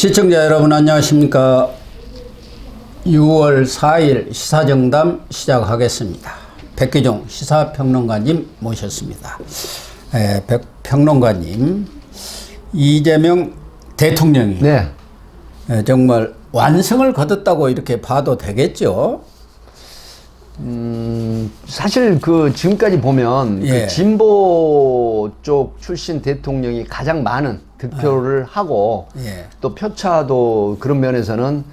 시청자 여러분 안녕하십니까. 6월 4일 시사정담 시작하겠습니다. 백기종 시사평론가님 모셨습니다. 평론가님, 이재명 대통령이 정말 완성을 거뒀다고 이렇게 봐도 되겠죠? 사실 지금까지 보면 그 진보 쪽 출신 대통령이 가장 많은 득표를 하고 또 표차도 그런 면에서는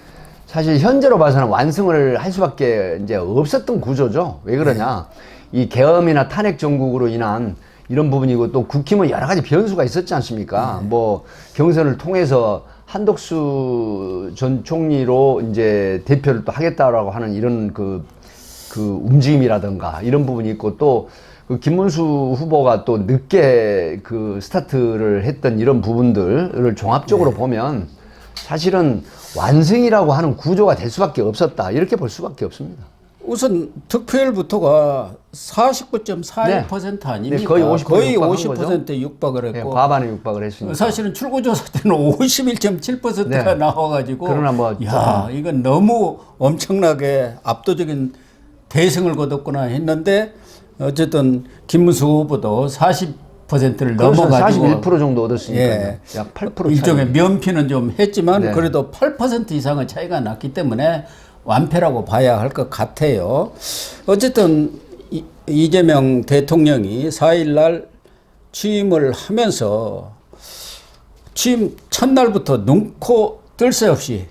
사실 현재로 봐서는 완승을 할 수밖에 이제 없었던 구조죠. 왜 그러냐? 이 계엄이나 탄핵 정국으로 인한 이런 부분이고 또 국힘은 여러 가지 변수가 있었지 않습니까? 뭐 경선을 통해서 한덕수 전 총리로 이제 대표를 또 하겠다라고 하는 이런 그 움직임이라든가 이런 부분이 있고 또 그 김문수 후보가 또 늦게 그 스타트를 했던 이런 부분들을 종합적으로 보면 사실은 완승이라고 하는 구조가 될 수밖에 없었다. 이렇게 볼 수밖에 없습니다. 우선 득표율부터가 49.41% 아닙니까? 네, 거의 50%에 육박을 했고 과반에 육박을 했으니까. 사실은 출구조사 때는 51.7%가 나와가지고 그러나 뭐 이건 너무 엄청나게 압도적인 대승을 거뒀구나 했는데 어쨌든 김문수 후보도 40%를 넘어가지고 41% 정도 얻었으니까 약 8% 일종의 면피는 좀 했지만 그래도 8% 이상의 차이가 났기 때문에 완패라고 봐야 할 것 같아요. 어쨌든 이재명 대통령이 4일날 취임을 하면서 취임 첫날부터 눈코 뜰 새 없이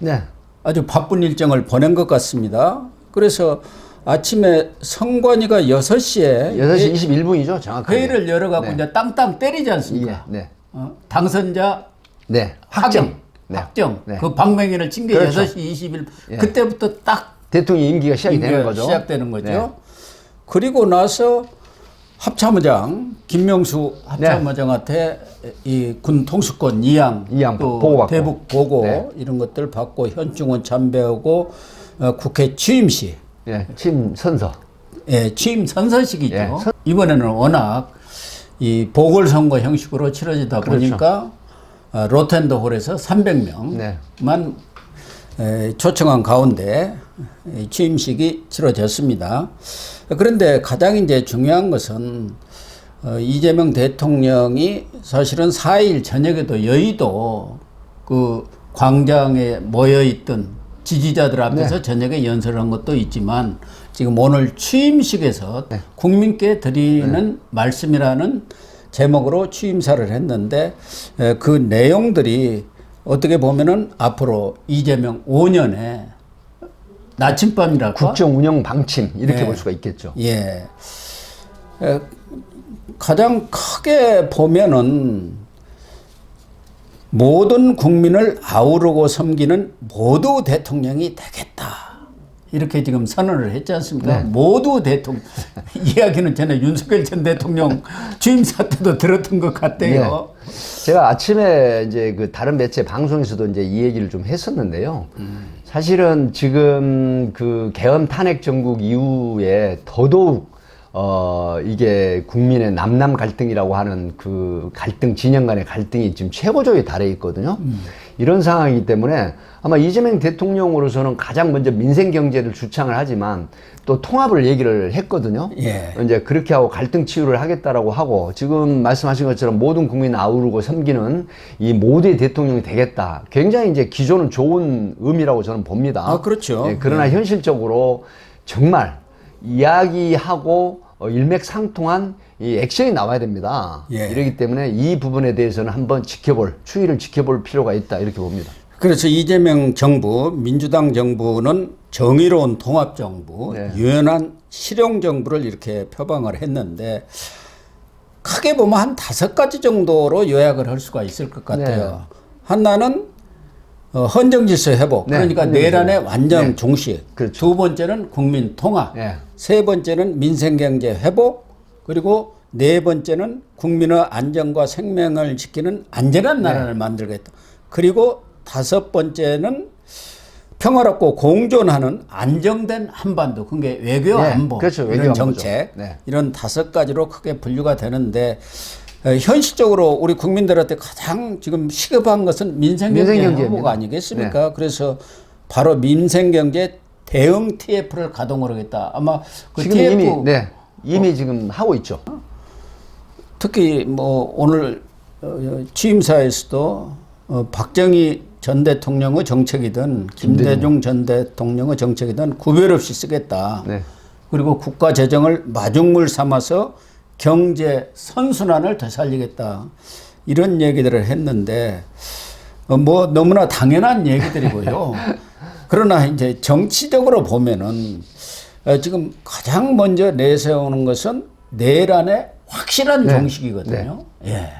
아주 바쁜 일정을 보낸 것 같습니다. 그래서 아침에 성관이가 6시에 6시 21분이죠, 정확하게. 회의를 열어갖고 이제 땅땅 때리지 않습니까? 당선자 확정. 그 방맹이를 친 게 6시 21분. 그때부터 딱 대통령 임기가 시작이 되는 거죠. 시작되는 거죠. 그리고 나서 합참의장 김명수 합참의장한테 이 군 통수권 이양 또 보고받고. 대북 보고 이런 것들 받고 현충원 참배하고 국회 취임식. 취임 선서. 취임 선서식이죠. 이번에는 워낙 이 보궐선거 형식으로 치러지다 보니까 로텐더 홀에서 300명만 초청한 가운데 취임식이 치러졌습니다. 그런데 가장 이제 중요한 것은 이재명 대통령이 사실은 4일 저녁에도 여의도 그 광장에 모여있던 지지자들 앞에서 저녁에 연설을 한 것도 있지만 지금 오늘 취임식에서 국민께 드리는 말씀이라는 제목으로 취임사를 했는데 그 내용들이 어떻게 보면은 앞으로 이재명 5년의 나침반이랄까? 국정 운영 방침 이렇게 볼 수가 있겠죠. 가장 크게 보면은 모든 국민을 아우르고 섬기는 모두 대통령이 되겠다. 이렇게 지금 선언을 했지 않습니까? 모두 대통령. 이야기는 전에 윤석열 전 대통령 취임사 때도 들었던 것 같아요. 제가 아침에 이제 그 다른 매체 방송에서도 이제 이 얘기를 좀 했었는데요. 사실은 지금 그 계엄 탄핵 정국 이후에 더더욱 이게 국민의 남남 갈등이라고 하는 그 갈등, 진영 간의 갈등이 지금 최고조에 달해 있거든요. 이런 상황이기 때문에 아마 이재명 대통령으로서는 가장 먼저 민생 경제를 주창을 하지만 또 통합을 얘기를 했거든요. 이제 그렇게 하고 갈등 치유를 하겠다라고 하고 지금 말씀하신 것처럼 모든 국민 아우르고 섬기는 이 모두의 대통령이 되겠다. 굉장히 이제 기조는 좋은 의미라고 저는 봅니다. 그렇죠. 그러나 현실적으로 정말 이야기하고 일맥상통한 이 액션이 나와야 됩니다. 이러기 때문에 이 부분에 대해서는 한번 추이를 지켜볼 필요가 있다 이렇게 봅니다. 그래서 이재명 정부, 민주당 정부는 정의로운 통합정부, 유연한 실용정부를 이렇게 표방을 했는데 크게 보면 한 5가지 정도로 요약을 할 수가 있을 것 같아요. 하나는 헌정질서 회복, 그러니까 내란의 완전 종식. 두 번째는 국민 통합. 세 번째는 민생경제 회복. 그리고 네 번째는 국민의 안전과 생명을 지키는 안전한 나라를 만들겠다. 그리고 5번째는 평화롭고 공존하는 안정된 한반도, 그게 외교 안보, 이런 정책, 이런 5가지로 크게 분류가 되는데 현실적으로 우리 국민들한테 가장 지금 시급한 것은 민생경제 회복 아니겠습니까? 네. 그래서 바로 민생경제 대응 TF를 가동을 하겠다. 아마 그 지금 TF 이미 지금 하고 있죠. 특히 뭐 오늘 취임사에서도 박정희 전 대통령의 정책이든 김대중 전 대통령의 정책이든 구별 없이 쓰겠다. 네. 그리고 국가 재정을 마중물 삼아서 경제 선순환을 되살리겠다. 이런 얘기들을 했는데 뭐 너무나 당연한 얘기들이고요. 그러나 이제 정치적으로 보면은 지금 가장 먼저 내세우는 것은 내란의 확실한 종식이거든요. 예.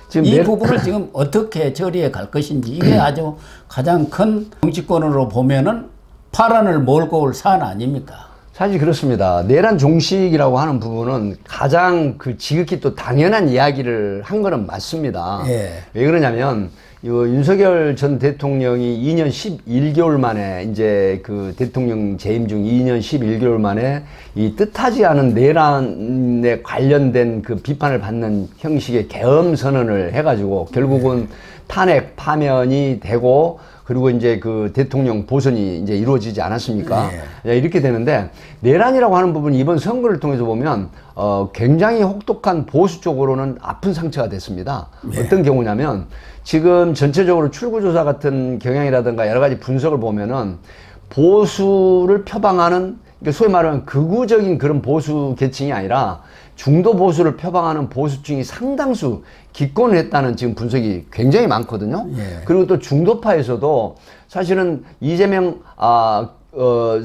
지금 이 부분을 지금 어떻게 처리해 갈 것인지 이게 아주 가장 큰 정치권으로 보면은 파란을 몰고 올 사안 아닙니까? 사실 그렇습니다. 내란 종식이라고 하는 부분은 가장 그 지극히 또 당연한 이야기를 한 거는 맞습니다. 예. 왜 그러냐면 윤석열 전 대통령이 2년 11개월 만에 이제 그 대통령 재임 중 2년 11개월 만에 이 뜻하지 않은 내란에 관련된 그 비판을 받는 형식의 계엄 선언을 해가지고 결국은 탄핵 파면이 되고 그리고 이제 그 대통령 보선이 이제 이루어지지 않았습니까? 네. 이렇게 되는데 내란이라고 하는 부분이 이번 선거를 통해서 보면 굉장히 혹독한 보수 쪽으로는 아픈 상처가 됐습니다. 네. 어떤 경우냐면 지금 전체적으로 출구조사 같은 경향이라든가 여러 가지 분석을 보면은 보수를 표방하는 그러니까 소위 말하면 극우적인 그런 보수 계층이 아니라 중도 보수를 표방하는 보수층이 상당수 기권을 했다는 지금 분석이 굉장히 많거든요. 예. 그리고 또 중도파에서도 사실은 이재명,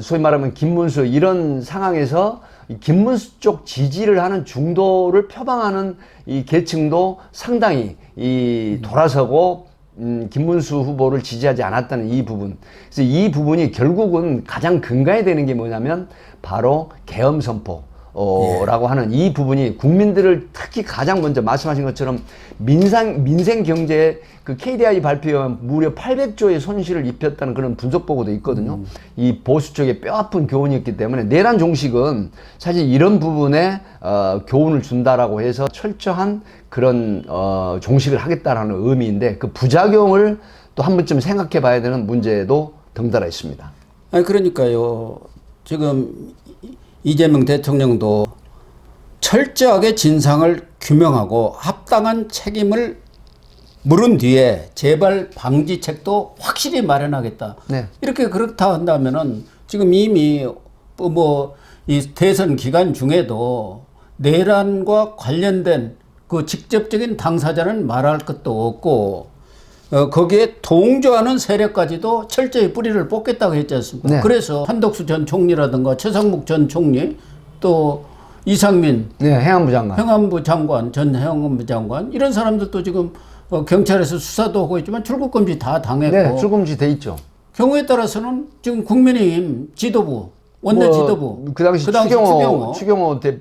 소위 말하면 김문수 이런 상황에서 김문수 쪽 지지를 하는 중도를 표방하는 이 계층도 상당히 돌아서고 김문수 후보를 지지하지 않았다는 이 부분. 그래서 이 부분이 결국은 가장 근간이 되는 게 뭐냐면 바로 계엄 선포. 라고 하는 이 부분이 국민들을 특히 가장 먼저 말씀하신 것처럼 민생 경제에 그 KDI 발표한 무려 800조의 손실을 입혔다는 그런 분석 보고도 있거든요. 이 보수 쪽에 뼈아픈 교훈이었기 때문에 내란 종식은 사실 이런 부분에 교훈을 준다라고 해서 철저한 그런 종식을 하겠다라는 의미인데 그 부작용을 또 한 번쯤 생각해 봐야 되는 문제도 덩달아 있습니다. 아니 그러니까요. 지금 이재명 대통령도 철저하게 진상을 규명하고 합당한 책임을 물은 뒤에 재발 방지책도 확실히 마련하겠다. 네. 이렇게 그렇다 한다면은 지금 이미 이 대선 기간 중에도 내란과 관련된 그 직접적인 당사자는 말할 것도 없고 거기에 동조하는 세력까지도 철저히 뿌리를 뽑겠다고 했지 않습니까? 네. 그래서 한덕수 전 총리라든가 최상목 전 총리 또 이상민 행안부 장관 전 행안부 장관 이런 사람들도 지금 경찰에서 수사도 하고 있지만 출국금지 다 당했고 네, 출국금지 돼 있죠. 경우에 따라서는 지금 국민의힘 지도부 원내 지도부 그 당시 추경호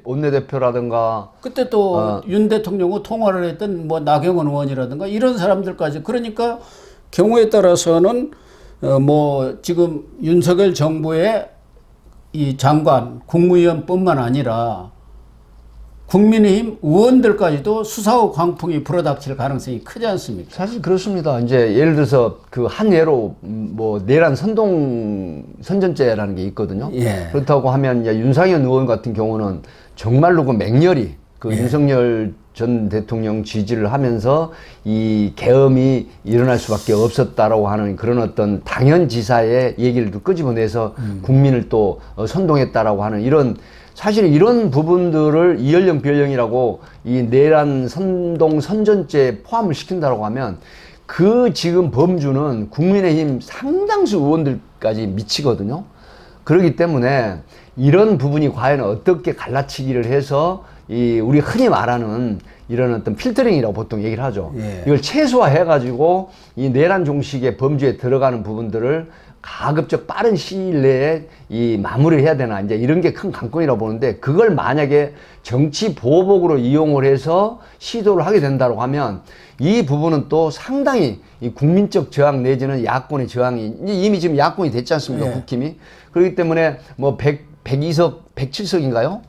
원내대표라든가 그때 또 윤 대통령과 통화를 했던 뭐 나경원 의원이라든가 이런 사람들까지 그러니까 경우에 따라서는 뭐 지금 윤석열 정부의 이 장관 국무위원뿐만 아니라 국민의힘 의원들까지도 수사의 광풍이 불어닥칠 가능성이 크지 않습니까? 사실 그렇습니다. 이제 예를 들어서 그 한 예로 뭐 내란 선전죄라는 게 있거든요. 예. 그렇다고 하면 윤상현 의원 같은 경우는 정말로 그 맹렬히 그 윤석열 전 대통령 지지를 하면서 이 계엄이 일어날 수밖에 없었다라고 하는 그런 어떤 당연지사의 얘기를 또 끄집어내서 국민을 또 선동했다라고 하는 이런 사실 이런 부분들을 이연령 비연령이라고 이 내란 선동 선전죄에 포함을 시킨다라고 하면 그 지금 범주는 국민의힘 상당수 의원들까지 미치거든요. 그렇기 때문에 이런 부분이 과연 어떻게 갈라치기를 해서 이 우리 흔히 말하는 이런 어떤 필터링이라고 보통 얘기를 하죠. 예. 이걸 최소화해가지고 이 내란 종식의 범주에 들어가는 부분들을 가급적 빠른 시일 내에 이 마무리를 해야 되나 이제 이런 게 큰 관건이라고 보는데 그걸 만약에 정치 보복으로 이용을 해서 시도를 하게 된다고 하면 이 부분은 또 상당히 이 국민적 저항 내지는 야권의 저항이 이미 지금 야권이 됐지 않습니까? 국힘이. 그렇기 때문에 뭐 102석, 107석인가요?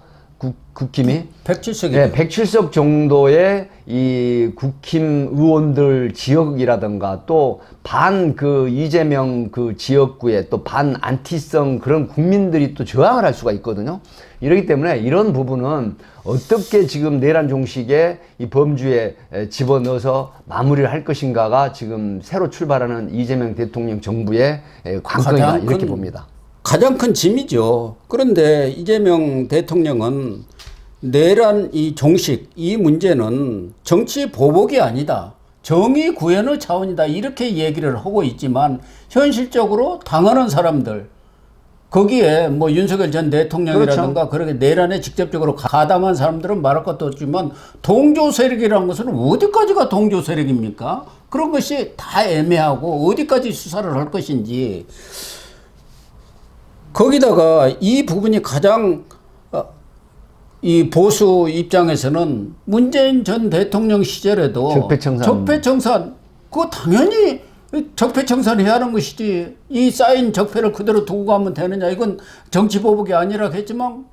국힘이 107석이. 네, 107석 정도의 이 국힘 의원들 지역이라든가 또 반 그 이재명 그 지역구에 또 반 안티성 그런 국민들이 또 저항을 할 수가 있거든요. 이렇기 때문에 이런 부분은 어떻게 지금 내란 종식에 이 범주에 집어넣어서 마무리를 할 것인가가 지금 새로 출발하는 이재명 대통령 정부의 관건이다 이렇게 봅니다. 가장 큰 짐이죠. 그런데 이재명 대통령은 내란 이 종식 이 문제는 정치 보복이 아니다. 정의 구현의 차원이다. 이렇게 얘기를 하고 있지만 현실적으로 당하는 사람들 거기에 뭐 윤석열 전 대통령이라든가 그렇게 내란에 직접적으로 가담한 사람들은 말할 것도 없지만 동조 세력이라는 것은 어디까지가 동조 세력입니까? 그런 것이 다 애매하고 어디까지 수사를 할 것인지 거기다가 이 부분이 가장 이 보수 입장에서는 문재인 전 대통령 시절에도 적폐청산 그거 당연히 적폐청산해야 하는 것이지 이 쌓인 적폐를 그대로 두고 가면 되느냐 이건 정치보복이 아니라 했지만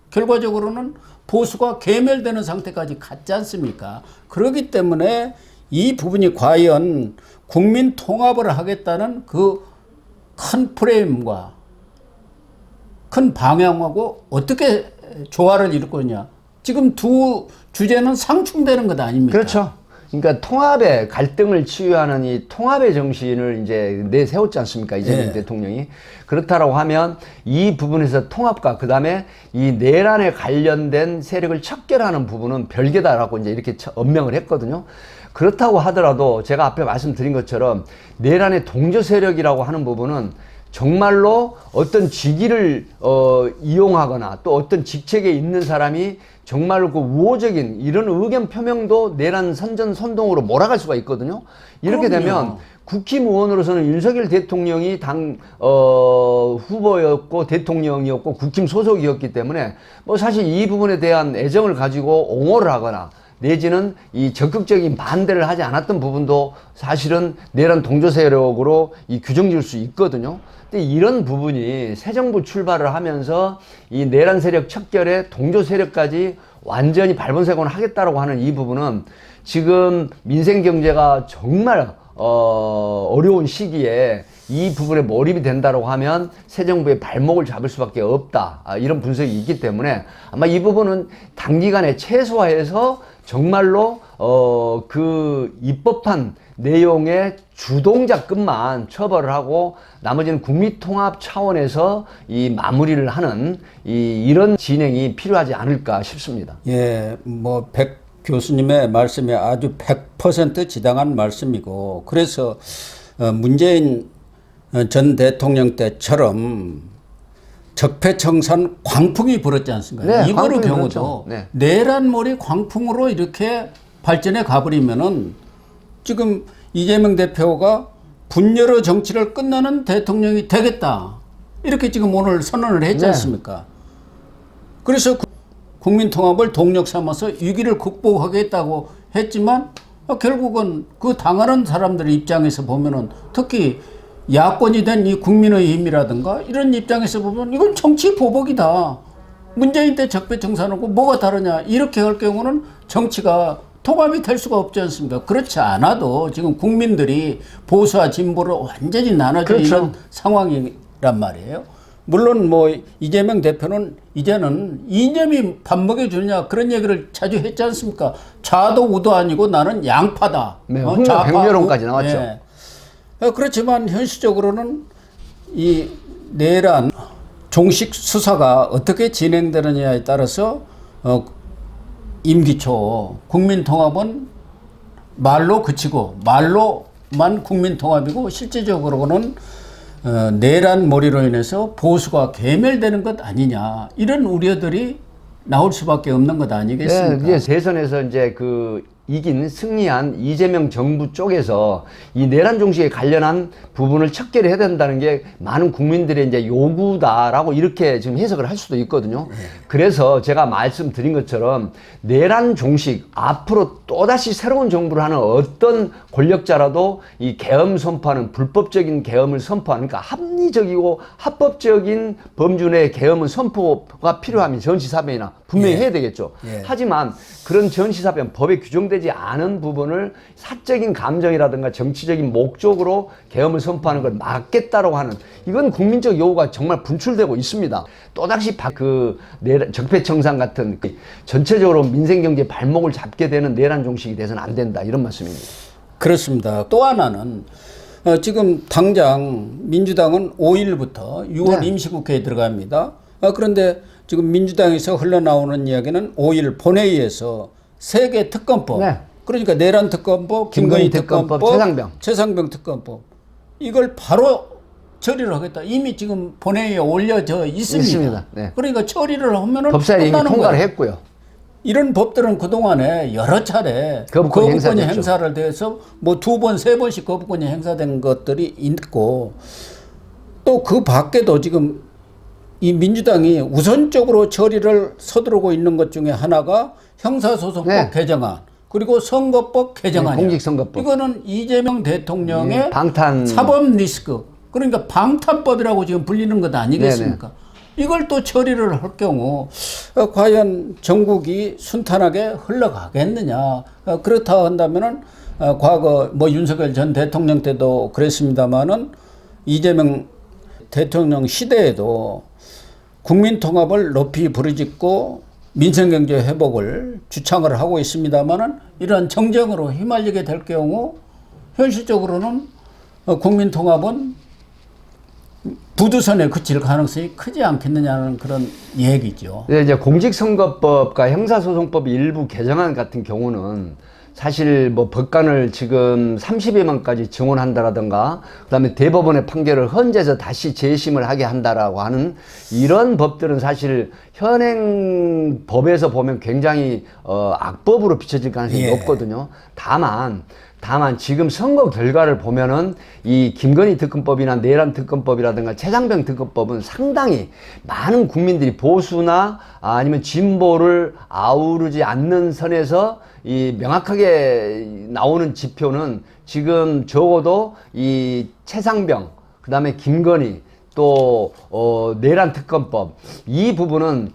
결과적으로는 보수가 괴멸되는 상태까지 갔지 않습니까? 그렇기 때문에 이 부분이 과연 국민 통합을 하겠다는 그 큰 프레임과 큰 방향하고 어떻게 조화를 이룰 거냐. 지금 두 주제는 상충되는 것 아닙니까? 그렇죠. 그러니까 통합의 갈등을 치유하는 이 통합의 정신을 이제 내세웠지 않습니까? 이재명 대통령이. 그렇다라고 하면 이 부분에서 통합과 그다음에 이 내란에 관련된 세력을 척결하는 부분은 별개다라고 이제 이렇게 언명을 했거든요. 그렇다고 하더라도 제가 앞에 말씀드린 것처럼 내란의 동조 세력이라고 하는 부분은 정말로 어떤 직위를 이용하거나 또 어떤 직책에 있는 사람이 정말로 그 우호적인 이런 의견 표명도 내란 선전선동으로 몰아갈 수가 있거든요. 이렇게 그럼요. 되면 국힘 의원으로서는 윤석열 대통령이 당 후보였고 대통령이었고 국힘 소속이었기 때문에 뭐 사실 이 부분에 대한 애정을 가지고 옹호를 하거나 내지는 이 적극적인 반대를 하지 않았던 부분도 사실은 내란 동조 세력으로 이 규정 지을 수 있거든요. 근데 이런 부분이 새 정부 출발을 하면서 이 내란 세력 척결에 동조 세력까지 완전히 발본색원을 하겠다라고 하는 이 부분은 지금 민생 경제가 정말 어려운 시기에 이 부분에 몰입이 된다고 하면 새 정부의 발목을 잡을 수밖에 없다. 이런 분석이 있기 때문에 아마 이 부분은 단기간에 최소화해서 정말로 그 입법한 내용의 주동자급만 처벌을 하고 나머지는 국민통합 차원에서 이 마무리를 하는 이런 진행이 필요하지 않을까 싶습니다. 예, 뭐 백 교수님의 말씀에 아주 100% 지당한 말씀이고 그래서 문재인 전 대통령 때처럼 적폐청산 광풍이 불었지 않습니까? 네, 이거의 경우도 그렇죠. 네. 내란몰이 광풍으로 이렇게 발전해 가버리면은 지금 이재명 대표가 분열의 정치를 끝나는 대통령이 되겠다. 이렇게 지금 오늘 선언을 했지 않습니까? 그래서 국민통합을 동력 삼아서 위기를 극복하겠다고 했지만 결국은 그 당하는 사람들 입장에서 보면은 특히 야권이 된 이 국민의힘이라든가 이런 입장에서 보면 이건 정치 보복이다. 문재인 때 적폐청산하고 뭐가 다르냐. 이렇게 할 경우는 정치가 통합이 될 수가 없지 않습니까? 그렇지 않아도 지금 국민들이 보수와 진보를 완전히 나눠져 있는 상황이란 말이에요. 물론 뭐 이재명 대표는 이제는 이념이 밥 먹여주느냐 그런 얘기를 자주 했지 않습니까? 좌도 우도 아니고 나는 양파다. 네, 백묘론까지 나왔죠. 네. 그렇지만 현실적으로는 이 내란 종식 수사가 어떻게 진행되느냐에 따라서 임기 초 국민통합은 말로 그치고 말로만 국민통합이고 실제적으로는 내란 몰이로 인해서 보수가 괴멸되는 것 아니냐 이런 우려들이 나올 수밖에 없는 것 아니겠습니까? 네, 이제 대선에서 이제 그 이긴 승리한 이재명 정부 쪽에서 이 내란 종식에 관련한 부분을 척결해야 된다는 게 많은 국민들의 이제 요구다라고 이렇게 지금 해석을 할 수도 있거든요. 그래서 제가 말씀드린 것처럼 내란 종식 앞으로 또다시 새로운 정부를 하는 어떤 권력자라도 이 계엄 선포하는 불법적인 계엄을 선포하는, 그러니까 합리적이고 합법적인 범주 내 계엄은 선포가 필요하면 전시사변이나 분명히 해야 되겠죠. 하지만 그런 전시사변 법에 규정되지 않은 부분을 사적인 감정이라든가 정치적인 목적으로 계엄을 선포하는 걸 막겠다라고 하는, 이건 국민적 요구가 정말 분출되고 있습니다. 또다시 적폐청산 같은 전체적으로 민생경제 발목을 잡게 되는 내란 종식이 돼서는 안 된다, 이런 말씀입니다. 그렇습니다. 또 하나는 지금 당장 민주당은 5일부터 6월 임시국회에 들어갑니다. 그런데 지금 민주당에서 흘러나오는 이야기는 5일 본회의에서 3개 특검법, 그러니까 내란 특검법, 김건희 특검법, 최상병 특검법, 이걸 바로 처리를 하겠다. 이미 지금 본회의에 올려져 있습니다. 그러니까 처리를 하면은 법사위 이미 통과를 했고요. 이런 법들은 그동안에 여러 차례 거부권이 행사를 돼서 뭐 2번, 3번씩 거부권이 행사된 것들이 있고, 또 그 밖에도 지금 이 민주당이 우선적으로 처리를 서두르고 있는 것 중에 하나가 형사소송법 개정안, 그리고 선거법 개정안이에요. 공직선거법. 이거는 이재명 대통령의 사법 리스크, 그러니까 방탄법이라고 지금 불리는 것 아니겠습니까? 이걸 또 처리를 할 경우 과연 전국이 순탄하게 흘러가겠느냐. 그렇다 한다면은 과거 뭐 윤석열 전 대통령 때도 그랬습니다만은 이재명 대통령 시대에도 국민 통합을 높이 부르짖고 민생경제 회복을 주창을 하고 있습니다만은 이러한 정쟁으로 휘말리게 될 경우 현실적으로는 국민 통합은 부두선에 그칠 가능성이 크지 않겠느냐는 그런 얘기죠. 네, 이제 공직선거법과 형사소송법 일부 개정안 같은 경우는 사실 뭐 법관을 지금 30여명까지 증원한다라든가, 그다음에 대법원의 판결을 헌재에서 다시 재심을 하게 한다라고 하는 이런 법들은 사실 현행 법에서 보면 굉장히 악법으로 비춰질 가능성이 높거든요. 다만 지금 선거 결과를 보면은 이 김건희 특검법이나 내란 특검법이라든가 최상병 특검법은 상당히 많은 국민들이 보수나 아니면 진보를 아우르지 않는 선에서 이 명확하게 나오는 지표는 지금 적어도 이 최상병, 그 다음에 김건희, 또 내란 특검법, 이 부분은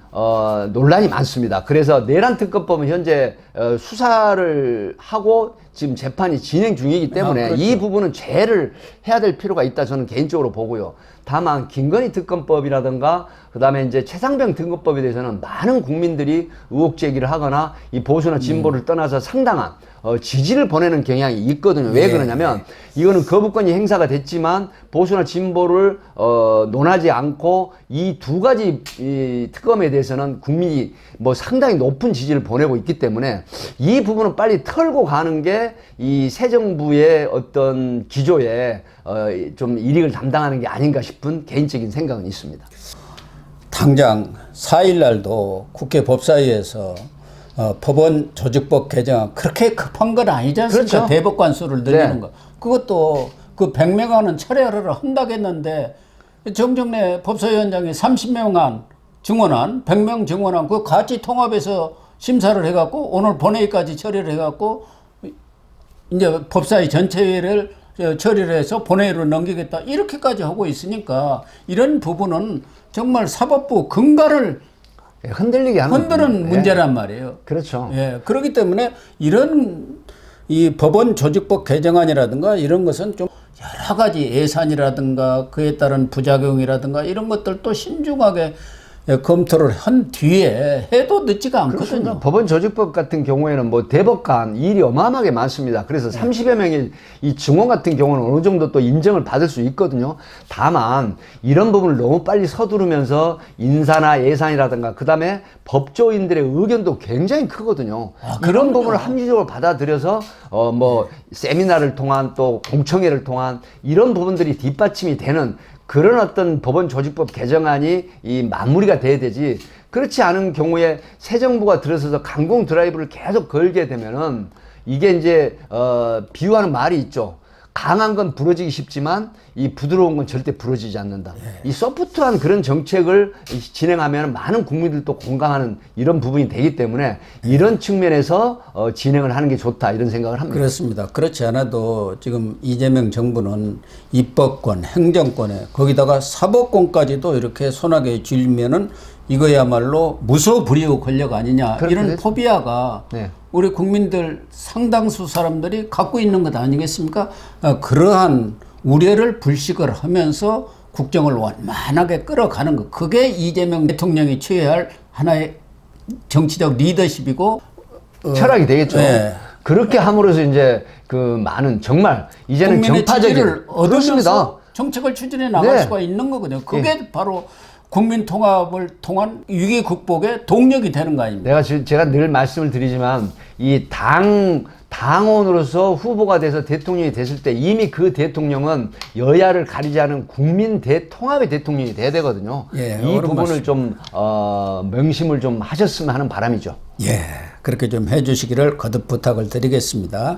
논란이 많습니다. 그래서 내란 특검법은 현재 수사를 하고 지금 재판이 진행 중이기 때문에 그렇죠. 이 부분은 죄를 해야 될 필요가 있다, 저는 개인적으로 보고요. 다만 김건희 특검법이라든가 그다음에 이제 최상병 특검법에 대해서는 많은 국민들이 의혹 제기를 하거나 이 보수나 진보를 떠나서 상당한 지지를 보내는 경향이 있거든요. 왜 그러냐면 이거는 거부권이 행사가 됐지만 보수나 진보를 논하지 않고 이 두 가지 이 특검에 대해서는 국민이 뭐 상당히 높은 지지를 보내고 있기 때문에 이 부분은 빨리 털고 가는 게 이 새 정부의 어떤 기조에 좀 일익을 담당하는 게 아닌가 싶은 개인적인 생각은 있습니다. 당장 4일 날도 국회 법사위에서 법원 조직법 개정 그렇게 급한 건 아니지 않습니까? 그렇죠. 대법관 수를 늘리는 거. 그것도 그 100명안은 철회를 한다겠는데 정정래 법사위원장이 30명안 증언안, 100명 증언안 그거 같이 통합해서 심사를 해갖고 오늘 본회의까지 처리를 해갖고 이제 법사위 전체회를 처리를 해서 본회의로 넘기겠다 이렇게까지 하고 있으니까 이런 부분은 정말 사법부 근간을 흔들리게 하는 흔드는 문제란 말이에요. 그렇죠. 예, 그렇기 때문에 이런 이 법원 조직법 개정안이라든가 이런 것은 좀 여러 가지 예산이라든가 그에 따른 부작용이라든가 이런 것들도 신중하게 검토를 한 뒤에 해도 늦지가 않거든요. 그렇습니다. 법원 조직법 같은 경우에는 뭐 대법관 일이 어마어마하게 많습니다. 그래서 30여 명의 이 증원 같은 경우는 어느 정도 또 인정을 받을 수 있거든요. 다만 이런 부분을 너무 빨리 서두르면서 인사나 예산이라든가 그다음에 법조인들의 의견도 굉장히 크거든요. 이런 부분을 합리적으로 받아들여서 뭐 세미나를 통한 또 공청회를 통한 이런 부분들이 뒷받침이 되는 그런 어떤 법원 조직법 개정안이 이 마무리가 돼야 되지, 그렇지 않은 경우에 새 정부가 들어서서 강공 드라이브를 계속 걸게 되면은 이게 이제 비유하는 말이 있죠. 강한 건 부러지기 쉽지만 이 부드러운 건 절대 부러지지 않는다. 이 소프트한 그런 정책을 진행하면 많은 국민들도 공감하는 이런 부분이 되기 때문에 이런 측면에서 진행을 하는 게 좋다 이런 생각을 합니다. 그렇습니다. 그렇지 않아도 지금 이재명 정부는 입법권, 행정권에 거기다가 사법권까지도 이렇게 손아귀에 쥐면은 이거야말로 무소불위의 권력 아니냐 이런 됐죠. 포비아가 네. 우리 국민들 상당수 사람들이 갖고 있는 것 아니겠습니까? 그러한 우려를 불식을 하면서 국정을 원만하게 끌어가는 것. 그게 이재명 대통령이 취해야 할 하나의 정치적 리더십이고 철학이 되겠죠. 네. 그렇게 함으로써 이제 그 많은 정말 이제는 국민의 정파적인 지지를 얻으면서 그렇습니다. 정책을 추진해 나갈 네. 수가 있는 거거든요. 그게 바로 국민 통합을 통한 위기 극복의 동력이 되는 거 아닙니까? 제가 늘 말씀을 드리지만 이 당원으로서 후보가 돼서 대통령이 됐을 때 이미 그 대통령은 여야를 가리지 않은 국민 대통합의 대통령이 돼야 되거든요. 예, 이 옳은 부분을 말씀. 좀 명심을 좀 하셨으면 하는 바람이죠. 예, 그렇게 좀 해주시기를 거듭 부탁을 드리겠습니다.